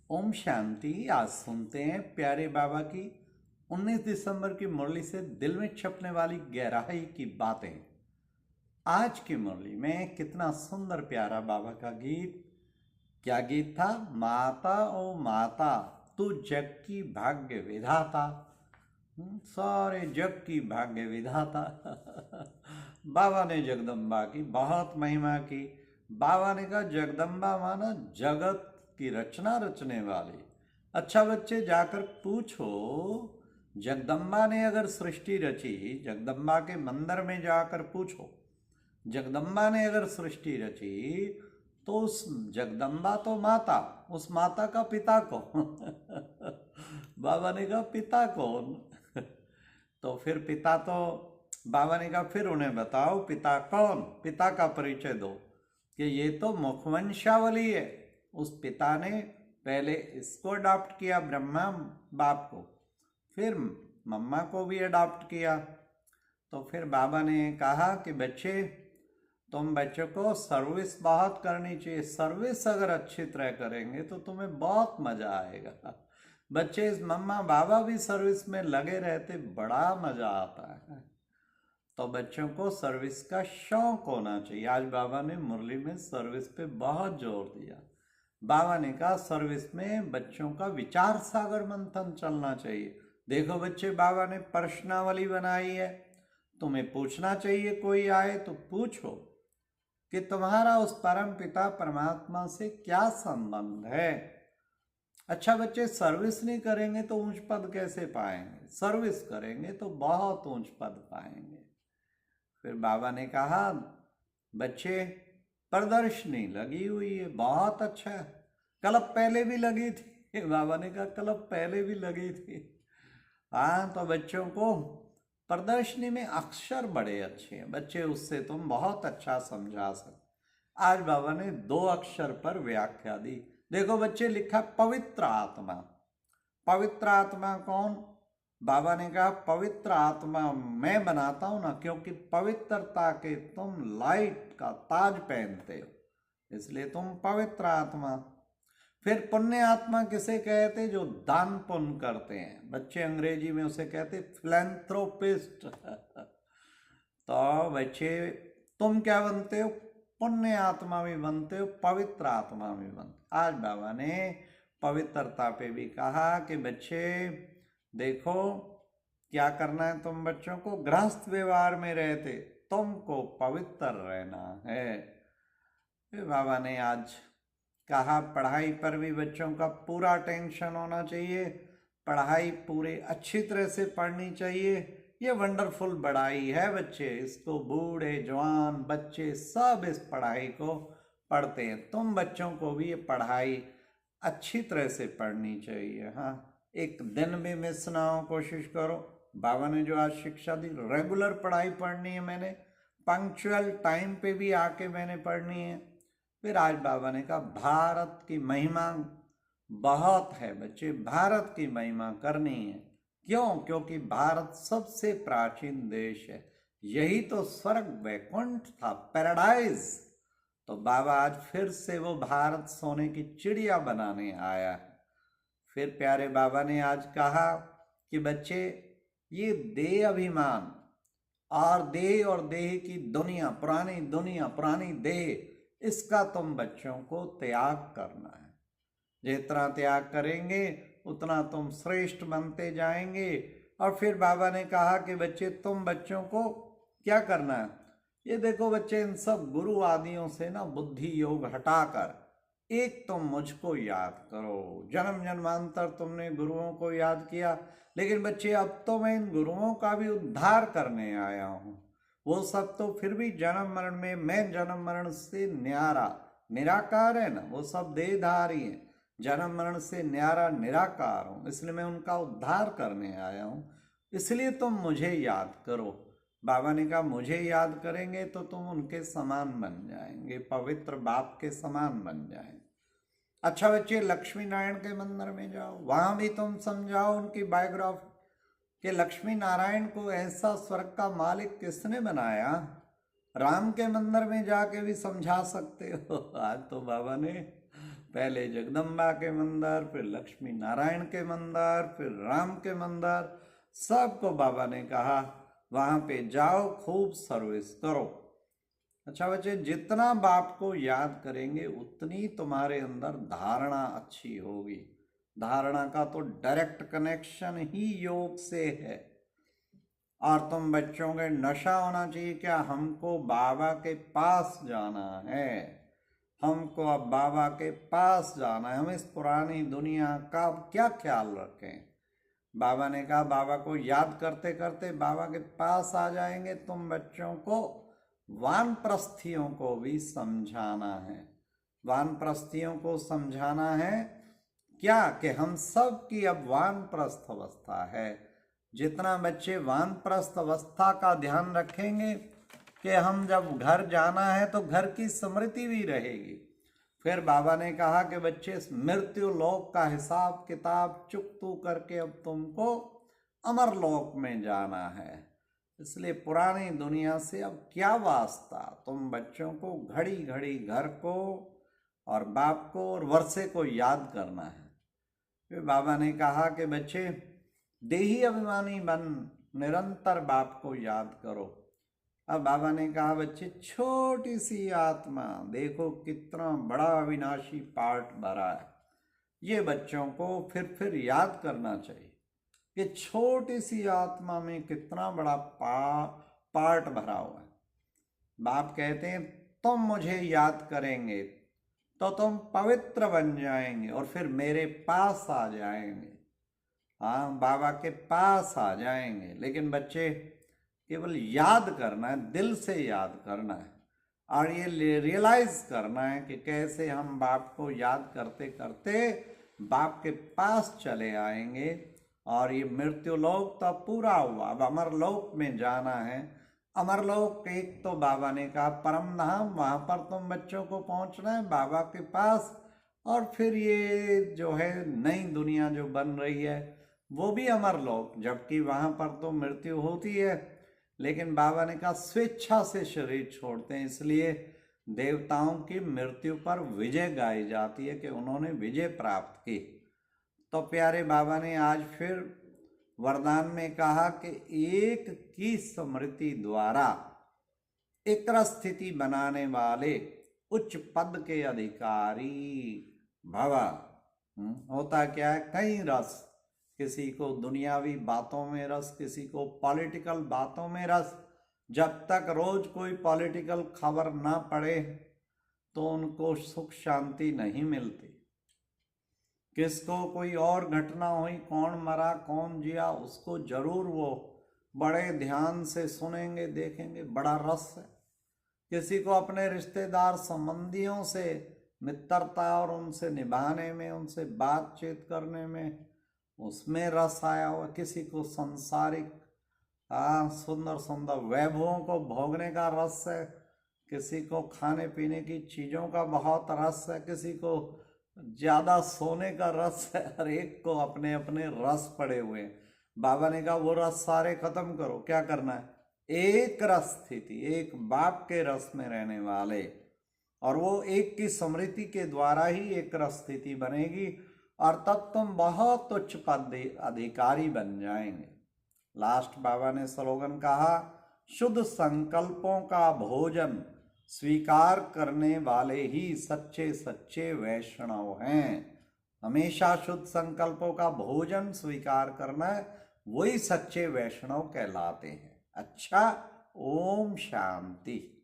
ओम शांति। आज सुनते हैं प्यारे बाबा की 19 दिसंबर की मुरली से दिल में छपने वाली गहराई की बातें। आज की मुरली में कितना सुंदर प्यारा बाबा का गीत। क्या गीत था? माता ओ माता, तू जग की भाग्य विधाता। सारे जग की भाग्य विधाता। बाबा ने जगदम्बा की बहुत महिमा की। बाबा ने कहा जगदम्बा माना जगत की रचना रचने वाली। अच्छा बच्चे, जाकर पूछो, जगदम्बा ने अगर सृष्टि रची, जगदम्बा के मंदिर में जाकर पूछो, जगदम्बा ने अगर सृष्टि रची तो उस जगदम्बा तो माता, उस माता का पिता कौन? बाबा ने कहा पिता कौन? तो फिर पिता तो, बाबा ने कहा फिर उन्हें बताओ पिता कौन, पिता का परिचय दो कि ये तो मुखवंशावली है। उस पिता ने पहले इसको अडॉप्ट किया, ब्रह्मा बाप को, फिर मम्मा को भी अडॉप्ट किया। तो फिर बाबा ने कहा कि बच्चे, तुम बच्चों को सर्विस बहुत करनी चाहिए। सर्विस अगर अच्छी तरह करेंगे तो तुम्हें बहुत मजा आएगा। बच्चे, इस मम्मा बाबा भी सर्विस में लगे रहते, बड़ा मजा आता है। तो बच्चों को सर्विस का शौक होना चाहिए। आज बाबा ने मुरली में सर्विस पे बहुत जोर दिया। बाबा ने कहा सर्विस में बच्चों का विचार सागर मंथन चलना चाहिए। देखो बच्चे, बाबा ने प्रश्नावली बनाई है, तुम्हें पूछना चाहिए, कोई आए तो पूछो कि तुम्हारा उस परम पिता परमात्मा से क्या संबंध है। अच्छा बच्चे, सर्विस नहीं करेंगे तो ऊंच पद कैसे पाएंगे? सर्विस करेंगे तो बहुत ऊंच पद पाएंगे। फिर बाबा ने कहा बच्चे, प्रदर्शनी लगी हुई है, बहुत अच्छा है। क्लब पहले भी लगी थी। बाबा ने कहा क्लब पहले भी लगी थी। हाँ, तो बच्चों को प्रदर्शनी में अक्षर बड़े अच्छे हैं बच्चे, उससे तुम बहुत अच्छा समझा सकते। आज बाबा ने 2 अक्षर पर व्याख्या दी। देखो बच्चे, लिखा पवित्र आत्मा। पवित्र आत्मा कौन? बाबा ने कहा पवित्र आत्मा मैं बनाता हूं ना, क्योंकि पवित्रता के तुम लाइट का ताज पहनते हो, इसलिए तुम पवित्र आत्मा। फिर पुण्य आत्मा किसे कहते? जो दान पुण्य करते हैं। बच्चे, अंग्रेजी में उसे कहते फिलैंथ्रोपिस्ट। तो बच्चे, तुम क्या बनते हो? पुण्य आत्मा भी बनते हो, पवित्र आत्मा भी बनते। आज बाबा ने पवित्रता पे भी कहा कि बच्चे देखो, क्या करना है तुम बच्चों को? गृहस्थ व्यवहार में रहते तुमको पवित्र रहना है। फिर बाबा ने आज कहा पढ़ाई पर भी बच्चों का पूरा टेंशन होना चाहिए। पढ़ाई पूरे अच्छी तरह से पढ़नी चाहिए। ये वंडरफुल पढ़ाई है बच्चे, इसको बूढ़े जवान बच्चे सब इस पढ़ाई को पढ़ते हैं। तुम बच्चों को भी ये पढ़ाई अच्छी तरह से पढ़नी चाहिए। हाँ, एक दिन भी मिस ना हो, कोशिश करो। बाबा ने जो आज शिक्षा दी, रेगुलर पढ़ाई पढ़नी है मैंने, पंक्चुअल टाइम पे भी आके मैंने पढ़नी है। फिर आज बाबा ने कहा भारत की महिमा बहुत है बच्चे, भारत की महिमा करनी है। क्यों? क्योंकि भारत सबसे प्राचीन देश है, यही तो स्वर्ग वैकुंठ था, पैराडाइज। तो बाबा आज फिर से वो भारत सोने की चिड़िया बनाने आया है। फिर प्यारे बाबा ने आज कहा कि बच्चे, ये देह अभिमान और देह की दुनिया, पुरानी दुनिया, पुरानी देह, इसका तुम बच्चों को त्याग करना है। जितना त्याग करेंगे उतना तुम श्रेष्ठ बनते जाएंगे। और फिर बाबा ने कहा कि बच्चे, तुम बच्चों को क्या करना है? ये देखो बच्चे, इन सब गुरु आदियों से ना बुद्धि योग हटाकर एक तुम मुझको याद करो। जन्म जन्मांतर तुमने गुरुओं को याद किया, लेकिन बच्चे अब तो मैं इन गुरुओं का भी उद्धार करने आया हूं। वो सब तो फिर भी जन्म मरण में, मैं जन्म मरण से न्यारा निराकार है ना, वो सब देहधारी है। जन्म मरण से न्यारा निराकार हूं, इसलिए मैं उनका उद्धार करने आया हूं। इसलिए तुम मुझे याद करो। बाबा ने कहा मुझे याद करेंगे तो तुम उनके समान बन जाएंगे, पवित्र बाप के समान बन जाएंगे। अच्छा बच्चे, लक्ष्मी नारायण के मंदिर में जाओ, वहां भी तुम समझाओ उनकी बायोग्राफी कि लक्ष्मी नारायण को ऐसा स्वर्ग का मालिक किसने बनाया। राम के मंदिर में जाके भी समझा सकते हो। आज तो बाबा ने पहले जगदम्बा के मंदिर, फिर लक्ष्मी नारायण के मंदिर, फिर राम के मंदिर, सबको बाबा ने कहा वहाँ पे जाओ, खूब सर्विस करो। अच्छा बच्चे, जितना बाप को याद करेंगे उतनी तुम्हारे अंदर धारणा अच्छी होगी। धारणा का तो डायरेक्ट कनेक्शन ही योग से है। और तुम बच्चों के नशा होना चाहिए क्या, हमको बाबा के पास जाना है, हमको अब बाबा के पास जाना है, हम इस पुरानी दुनिया का क्या ख्याल रखें। बाबा ने कहा बाबा को याद करते करते बाबा के पास आ जाएंगे। तुम बच्चों को वानप्रस्थियों को भी समझाना है। वानप्रस्थियों को समझाना है क्या, कि हम सब की अब वानप्रस्थ अवस्था है। जितना बच्चे वानप्रस्थ अवस्था का ध्यान रखेंगे कि हम जब घर जाना है तो घर की स्मृति भी रहेगी। फिर बाबा ने कहा कि बच्चे, मृत्यु लोक का हिसाब किताब चुकतू करके अब तुमको अमर लोक में जाना है। इसलिए पुरानी दुनिया से अब क्या वास्ता। तुम बच्चों को घड़ी घड़ी घर को और बाप को और वर्षे को याद करना है। फिर बाबा ने कहा कि बच्चे, देही अभिमानी बन, निरंतर बाप को याद करो। अब बाबा ने कहा बच्चे, छोटी सी आत्मा, देखो कितना बड़ा अविनाशी पार्ट भरा है। ये बच्चों को फिर याद करना चाहिए कि छोटी सी आत्मा में कितना बड़ा पार्ट भरा हुआ है। बाप कहते हैं तुम मुझे याद करेंगे तो तुम पवित्र बन जाएंगे और फिर मेरे पास आ जाएंगे। हाँ, बाबा के पास आ जाएंगे। लेकिन बच्चे, केवल याद करना है, दिल से याद करना है और ये रियलाइज करना है कि कैसे हम बाप को याद करते करते बाप के पास चले आएंगे। और ये मृत्यु लोक तो पूरा हुआ, अब अमरलोक में जाना है। अमरलोक एक तो बाबा ने कहा परम धाम, वहाँ पर तुम बच्चों को पहुँचना है बाबा के पास। और फिर ये जो है नई दुनिया जो बन रही है वो भी अमरलोक, जबकि वहाँ पर तो मृत्यु होती है। लेकिन बाबा ने कहा स्वेच्छा से शरीर छोड़ते हैं, इसलिए देवताओं की मृत्यु पर विजय गाई जाती है कि उन्होंने विजय प्राप्त की। तो प्यारे बाबा ने आज फिर वरदान में कहा कि एक की स्मृति द्वारा एकर स्थिति बनाने वाले उच्च पद के अधिकारी भव। होता क्या है, कई रस, किसी को दुनियावी बातों में रस, किसी को पॉलिटिकल बातों में रस। जब तक रोज कोई पॉलिटिकल खबर ना पड़े तो उनको सुख शांति नहीं मिलती। किसको कोई और घटना हुई, कौन मरा कौन जिया, उसको जरूर वो बड़े ध्यान से सुनेंगे, देखेंगे, बड़ा रस है। किसी को अपने रिश्तेदार संबंधियों से मित्रता और उनसे निभाने में, उनसे बातचीत करने में, उसमें रस आया हुआ। किसी को सांसारिक सुंदर सुंदर वैभवों को भोगने का रस है, किसी को खाने पीने की चीज़ों का बहुत रस है, किसी को ज़्यादा सोने का रस है। हर एक को अपने अपने रस पड़े हुए हैं। बाबा ने कहा वो रस सारे खत्म करो। क्या करना है, एक रस स्थिति, एक बाप के रस में रहने वाले, और वो एक की स्मृति के द्वारा ही एक रस स्थिति बनेगी और तब तुम बहुत उच्च पद अधिकारी बन जाएंगे। लास्ट बाबा ने स्लोगन कहा, शुद्ध संकल्पों का भोजन स्वीकार करने वाले ही सच्चे सच्चे वैष्णव हैं। हमेशा शुद्ध संकल्पों का भोजन स्वीकार करना है, वही सच्चे वैष्णव कहलाते हैं। अच्छा, ओम शांति।